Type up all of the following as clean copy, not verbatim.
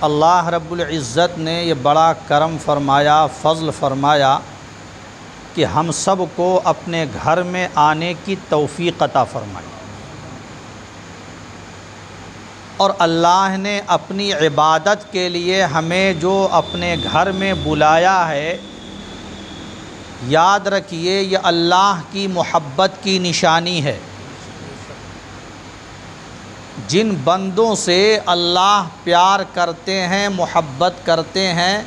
اللہ رب العزت نے یہ بڑا کرم فرمایا، فضل فرمایا کہ ہم سب کو اپنے گھر میں آنے کی توفیق عطا فرمائی، اور اللہ نے اپنی عبادت کے لیے ہمیں جو اپنے گھر میں بلایا ہے، یاد رکھیے یہ اللہ کی محبت کی نشانی ہے۔ جن بندوں سے اللہ پیار کرتے ہیں، محبت کرتے ہیں،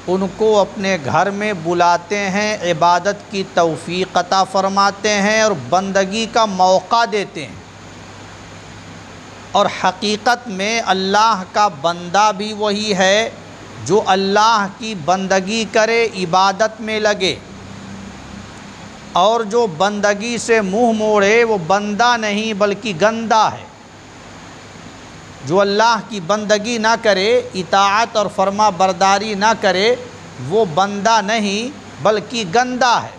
ان کو اپنے گھر میں بلاتے ہیں، عبادت کی توفیق عطا فرماتے ہیں اور بندگی کا موقع دیتے ہیں۔ اور حقیقت میں اللہ کا بندہ بھی وہی ہے جو اللہ کی بندگی کرے، عبادت میں لگے، اور جو بندگی سے منہ موڑے وہ بندہ نہیں بلکہ گندہ ہے۔ جو اللہ کی بندگی نہ کرے، اطاعت اور فرما برداری نہ کرے، وہ بندہ نہیں بلکہ گندہ ہے۔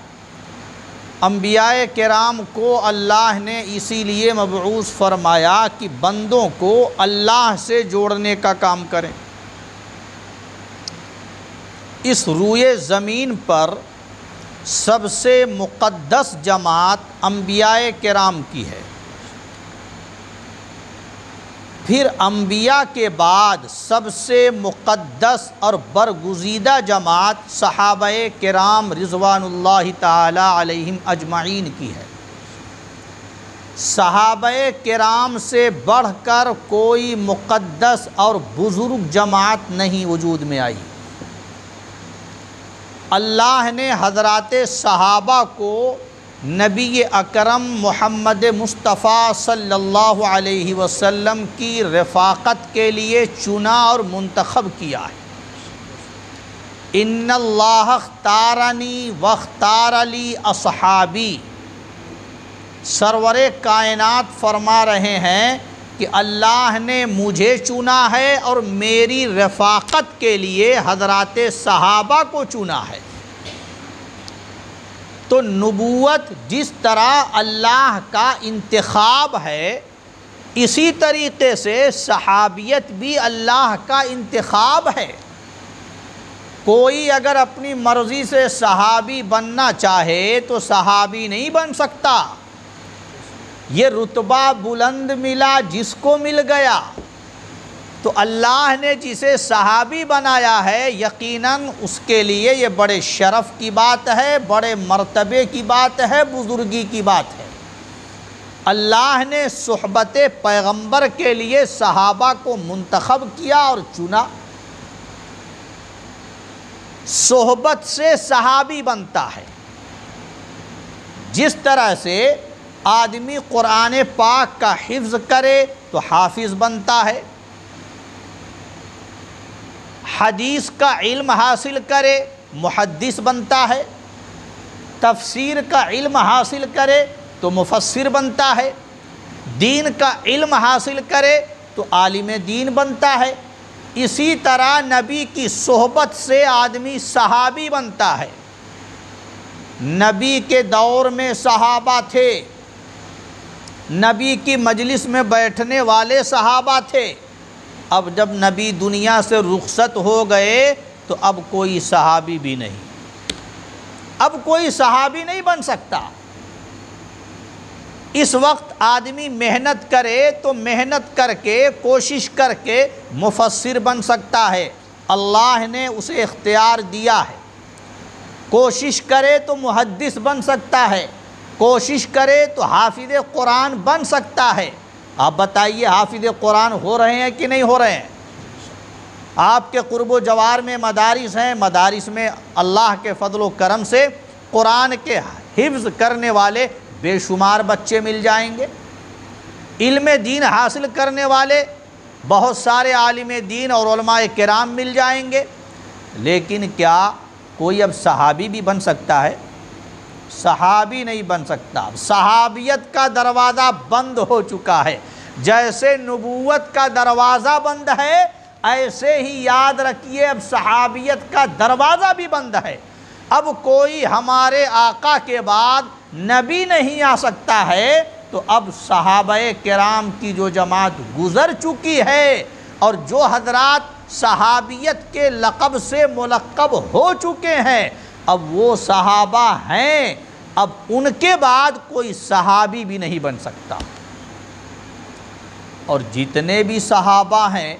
انبیاء کرام کو اللہ نے اسی لیے مبعوث فرمایا کہ بندوں کو اللہ سے جوڑنے کا کام کریں۔ اس روئے زمین پر سب سے مقدس جماعت انبیاء کرام کی ہے، پھر انبیاء کے بعد سب سے مقدس اور برگزیدہ جماعت صحابہ کرام رضوان اللہ تعالی علیہم اجمعین کی ہے۔ صحابہ کرام سے بڑھ کر کوئی مقدس اور بزرگ جماعت نہیں وجود میں آئی۔ اللہ نے حضرات صحابہ کو نبی اکرم محمد مصطفیٰ صلی اللہ علیہ وسلم کی رفاقت کے لیے چنا اور منتخب کیا ہے۔ ان اللہ اختارنی واختار لی اصحابی، سرور کائنات فرما رہے ہیں کہ اللہ نے مجھے چنا ہے اور میری رفاقت کے لیے حضرات صحابہ کو چنا ہے۔ تو نبوت جس طرح اللہ کا انتخاب ہے، اسی طریقے سے صحابیت بھی اللہ کا انتخاب ہے۔ کوئی اگر اپنی مرضی سے صحابی بننا چاہے تو صحابی نہیں بن سکتا۔ یہ رتبہ بلند ملا جس کو مل گیا، تو اللہ نے جسے صحابی بنایا ہے یقیناً اس کے لیے یہ بڑے شرف کی بات ہے، بڑے مرتبے کی بات ہے، بزرگی کی بات ہے۔ اللہ نے صحبت پیغمبر کے لیے صحابہ کو منتخب کیا اور چنا۔ صحبت سے صحابی بنتا ہے۔ جس طرح سے آدمی قرآن پاک کا حفظ کرے تو حافظ بنتا ہے، حدیث کا علم حاصل کرے محدث بنتا ہے، تفسیر کا علم حاصل کرے تو مفسر بنتا ہے، دین کا علم حاصل کرے تو عالم دین بنتا ہے۔ اسی طرح نبی کی صحبت سے آدمی صحابی بنتا ہے۔ نبی کے دور میں صحابہ تھے، نبی کی مجلس میں بیٹھنے والے صحابہ تھے۔ اب جب نبی دنیا سے رخصت ہو گئے تو اب کوئی صحابی بھی نہیں، اب کوئی صحابی نہیں بن سکتا۔ اس وقت آدمی محنت کرے تو محنت کر کے، کوشش کر کے مفسر بن سکتا ہے، اللہ نے اسے اختیار دیا ہے۔ کوشش کرے تو محدث بن سکتا ہے، کوشش کرے تو حافظ قرآن بن سکتا ہے۔ آپ بتائیے حافظ قرآن ہو رہے ہیں کہ نہیں ہو رہے ہیں؟ آپ کے قرب و جوار میں مدارس ہیں، مدارس میں اللہ کے فضل و کرم سے قرآن کے حفظ کرنے والے بے شمار بچے مل جائیں گے، علم دین حاصل کرنے والے بہت سارے عالم دین اور علماء کرام مل جائیں گے۔ لیکن کیا کوئی اب صحابی بھی بن سکتا ہے؟ صحابی نہیں بن سکتا۔ صحابیت کا دروازہ بند ہو چکا ہے۔ جیسے نبوت کا دروازہ بند ہے، ایسے ہی یاد رکھیے اب صحابیت کا دروازہ بھی بند ہے۔ اب کوئی ہمارے آقا کے بعد نبی نہیں آ سکتا ہے، تو اب صحابہ کرام کی جو جماعت گزر چکی ہے اور جو حضرات صحابیت کے لقب سے ملقب ہو چکے ہیں، اب وہ صحابہ ہیں، اب ان کے بعد کوئی صحابی بھی نہیں بن سکتا۔ اور جتنے بھی صحابہ ہیں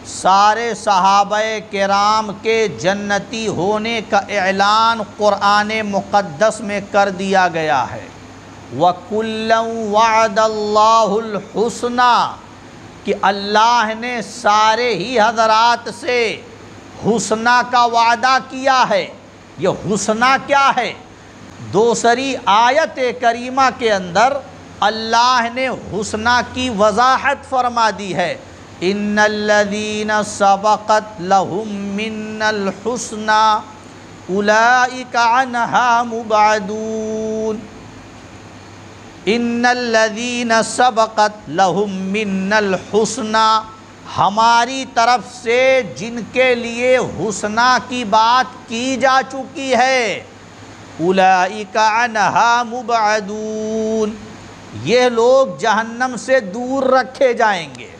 سارے صحابہ کرام کے جنتی ہونے کا اعلان قرآن مقدس میں کر دیا گیا ہے۔ وَكُلًّا وَعَدَ اللَّهُ الْحُسْنَى کہ اللہ نے سارے ہی حضرات سے حسنہ کا وعدہ کیا ہے۔ یہ حسنہ کیا ہے؟ دوسری آیت کریمہ کے اندر اللہ نے حسنہ کی وضاحت فرما دی ہے۔ ان الذین سبقت لہم من الحسنى اولئک عنہا مبعدون۔ ان الذین سبقت لہم من الحسنى ہماری طرف سے جن کے لیے حسنہ کی بات کی جا چکی ہے، اولئک عنہا مبعدون، یہ لوگ جہنم سے دور رکھے جائیں گے۔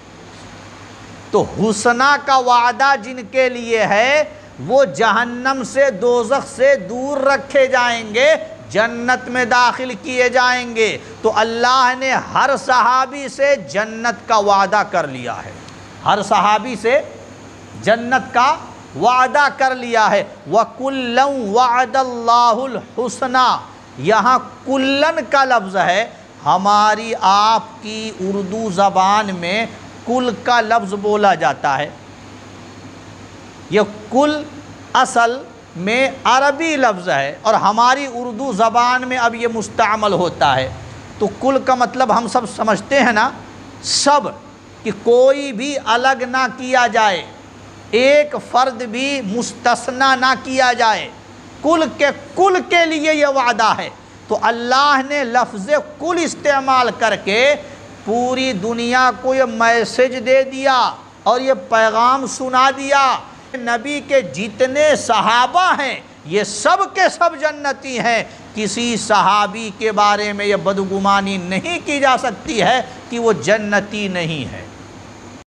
تو حسنہ کا وعدہ جن کے لیے ہے وہ جہنم سے دوزخ سے دور رکھے جائیں گے، جنت میں داخل کیے جائیں گے۔ تو اللہ نے ہر صحابی سے جنت کا وعدہ کر لیا ہے، ہر صحابی سے جنت کا وعدہ کر لیا ہے۔ وَكُلًّا وَعَدَ اللَّهُ الْحُسْنَى یہاں کلن کا لفظ ہے۔ ہماری آپ کی اردو زبان میں کل کا لفظ بولا جاتا ہے، یہ کل اصل میں عربی لفظ ہے اور ہماری اردو زبان میں اب یہ مستعمل ہوتا ہے۔ تو کل کا مطلب ہم سب سمجھتے ہیں نا، سب، کہ کوئی بھی الگ نہ کیا جائے، ایک فرد بھی مستثنی نہ کیا جائے، کل کے لیے یہ وعدہ ہے۔ تو اللہ نے لفظ کل استعمال کر کے پوری دنیا کو یہ میسج دے دیا اور یہ پیغام سنا دیا، نبی کے جتنے صحابہ ہیں یہ سب کے سب جنتی ہیں، کسی صحابی کے بارے میں یہ بدگمانی نہیں کی جا سکتی ہے کہ وہ جنتی نہیں ہے۔